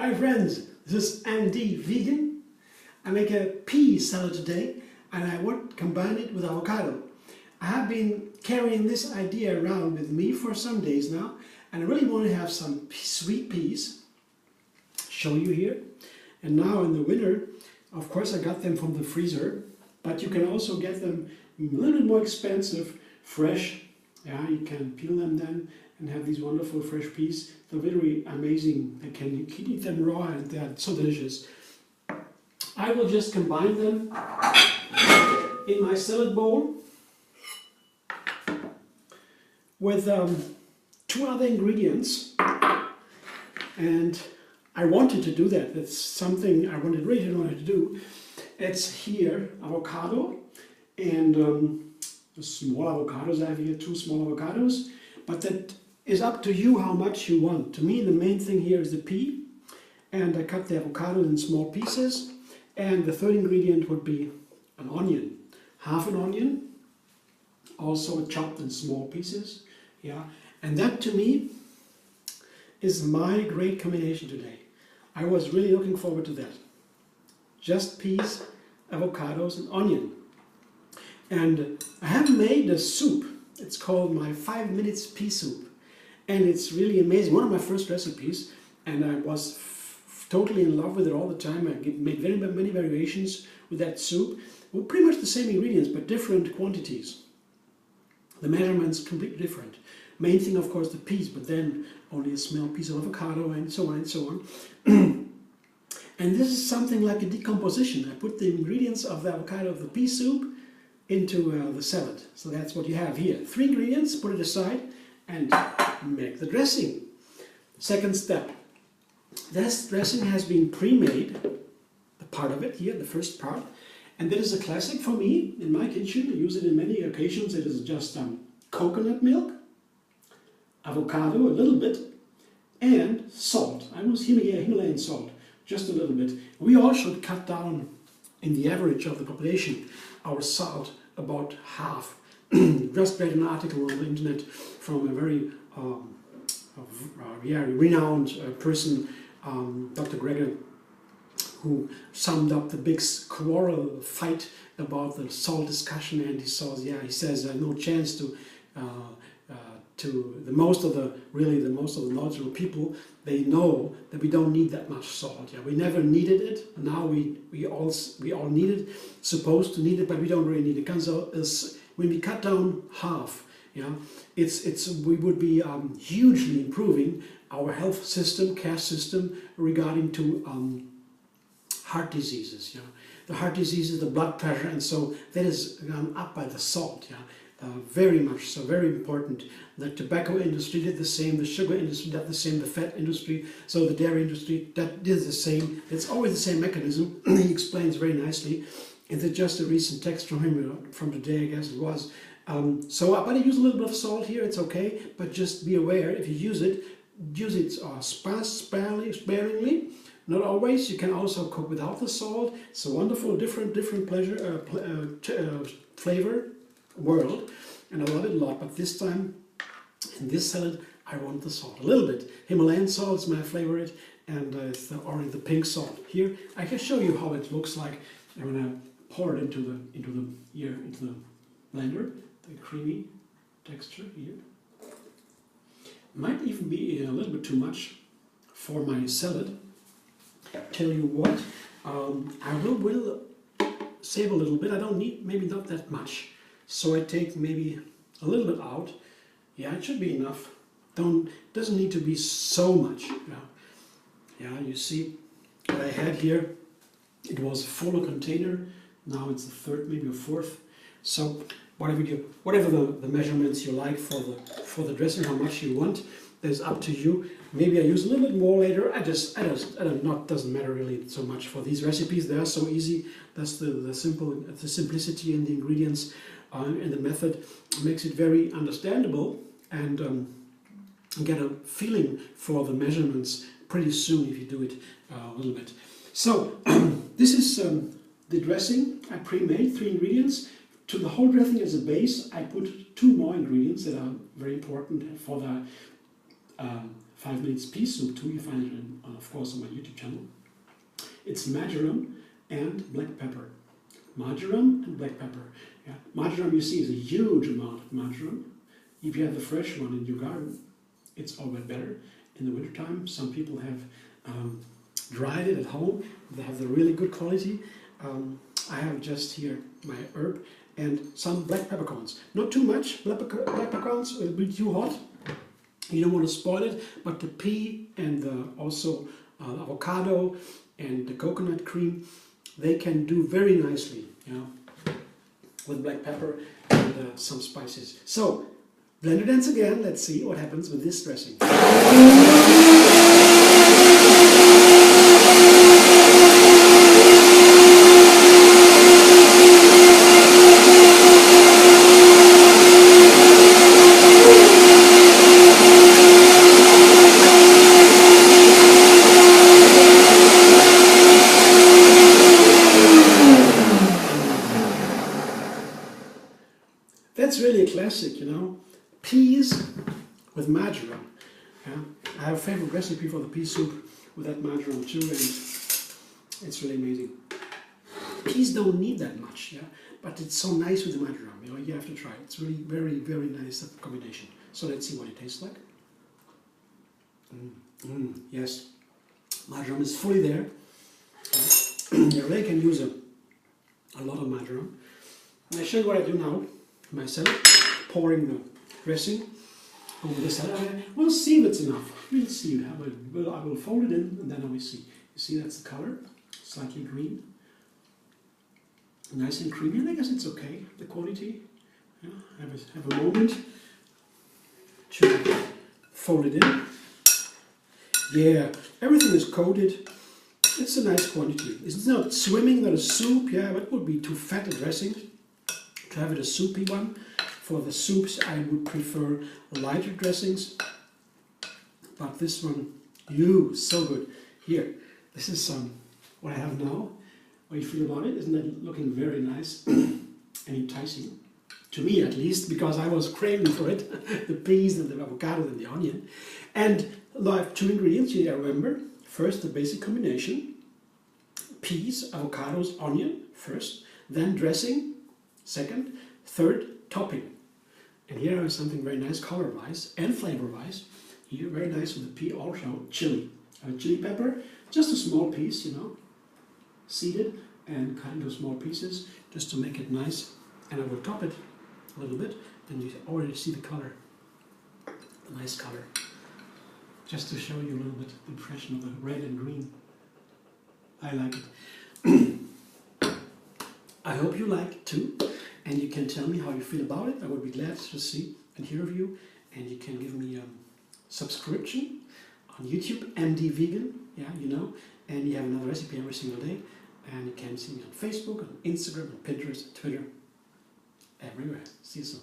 Hi friends, this is Andy Vegan. I make a pea salad today and I want to combine it with avocado. I have been carrying this idea around with me for some days now and I really want to have some sweet peas. Show you here. And now in the winter, of course I got them from the freezer, but you can also get them a little bit more expensive, fresh. Yeah, you can peel them then and have these wonderful fresh peas. They're literally amazing. You can eat them raw and they're so delicious. I will just combine them in my salad bowl with two other ingredients. And I wanted to do that. That's something I really wanted to do. It's here avocado and the small avocados. I have here two small avocados, but that is up to you how much you want. To me, the main thing here is the pea, and I cut the avocado in small pieces. And the third ingredient would be an onion, half an onion, also chopped in small pieces. Yeah, and that to me is my great combination today. I was really looking forward to that. Just peas, avocados, and onion. And I have made a soup. It's called my 5 minutes pea soup. And it's really amazing. One of my first recipes, and I was totally in love with it all the time. I made very many variations with that soup. Well, pretty much the same ingredients, but different quantities. The measurements completely different. Main thing, of course, the peas, but then only a small piece of avocado and so on and so on. And this is something like a decomposition. I put the ingredients of the avocado of the pea soup into the salad. So that's what you have here. 3 ingredients, put it aside, and make the dressing. Second step. This dressing has been pre-made, the part of it here, the first part, and that is a classic for me in my kitchen. I use it in many occasions. It is just coconut milk, avocado a little bit, and salt. I use Himalayan salt, just a little bit. We all should cut down, in the average of the population, our salt about half. Just read an article on the internet from a very renowned person, Dr. Greger, who summed up the big quarrel fight about the salt discussion, and he says no chance to the most of the knowledgeable people. They know that we don't need that much salt. Yeah, we never needed it. Now we all need it, supposed to need it, but we don't really need it. Because when we cut down half, yeah, we would be hugely improving our health system, care system regarding to heart diseases. Yeah, the heart diseases, the blood pressure, and so that is gone up by the salt. Yeah. Very much so, very important. The tobacco industry did the same, the sugar industry did the same, the fat industry, so the dairy industry that did the same. It's always the same mechanism. He explains very nicely. It's just a recent text from him from today, I guess it was. But I use a little bit of salt here, it's okay, but just be aware, if you use it sparingly. Not always. You can also cook without the salt. It's a wonderful, different flavor world, and I love it a lot. But this time, in this salad, I want the salt a little bit. Himalayan salt is my favorite, and it's the pink salt. Here, I can show you how it looks like. I'm gonna pour it into the blender. The creamy texture here might even be a little bit too much for my salad. Tell you what, I will save a little bit. I don't need, maybe not that much. So I take maybe a little bit out. Yeah, it should be enough. Doesn't need to be so much. Yeah, you see what I had here. It was a fuller container. Now it's the third, maybe a fourth. So whatever the measurements you like for the dressing, how much you want, that's up to you. Maybe I use a little bit more later. I don't know. Doesn't matter really so much for these recipes. They are so easy. That's the simplicity in the ingredients. And the method makes it very understandable, and get a feeling for the measurements pretty soon if you do it a little bit. So this is the dressing I pre-made, 3 ingredients. To the whole dressing as a base, I put 2 more ingredients that are very important for the 5 minutes pea soup too. You find it, of course, on my YouTube channel. It's marjoram and black pepper. Marjoram and black pepper. Yeah. Marjoram, you see, is a huge amount of marjoram. If you have the fresh one in your garden, it's always better. In the wintertime, some people have dried it at home. They have the really good quality. I have just here my herb and some black peppercorns. Not too much black peppercorns, it'll be too hot. You don't want to spoil it, but the pea and also avocado and the coconut cream, they can do very nicely, you know, with black pepper and some spices. So, blender dance again. Let's see what happens with this dressing. That's really a classic, you know. Peas with marjoram. Yeah? I have a favorite recipe for the pea soup with that marjoram too, and it's really amazing. Peas don't need that much, yeah, but it's so nice with the marjoram. You know, you have to try it. It's really very, very nice combination. So let's see what it tastes like. Yes, marjoram is fully there. You really can use a lot of marjoram. And I show you what I do now myself, pouring the dressing over the salad. We'll see if it's enough. We'll see. I will fold it in and then I will see. You see, that's the color, slightly green, nice and creamy. And I guess it's okay. The quality. Yeah, have a moment to fold it in. Yeah, everything is coated. It's a nice quantity. It's not swimming, not a soup. Yeah, that would be too fat a dressing. To have it a soupy one. For the soups, I would prefer lighter dressings. But this one, so good. Here, this is what I have now. What do you feel about it? Isn't it looking very nice and enticing? To me, at least, because I was craving for it. The peas and the avocado and the onion. And I have 2 ingredients here, remember. First, the basic combination. Peas, avocados, onion, first. Then dressing. Second, third, topping. And here I have something very nice color-wise and flavor-wise. Here, very nice with the pea, also chili. I have a chili pepper, just a small piece, you know, seeded and cut into small pieces, just to make it nice. And I will top it a little bit, and you already see the color, the nice color. Just to show you a little bit the impression of the red and green. I like it. I hope you like it too, and you can tell me how you feel about it. I would be glad to see and hear of you, and you can give me a subscription on YouTube, MD Vegan, yeah, you know, and you have another recipe every single day, and you can see me on Facebook, on Instagram, on Pinterest, Twitter, everywhere. See you soon.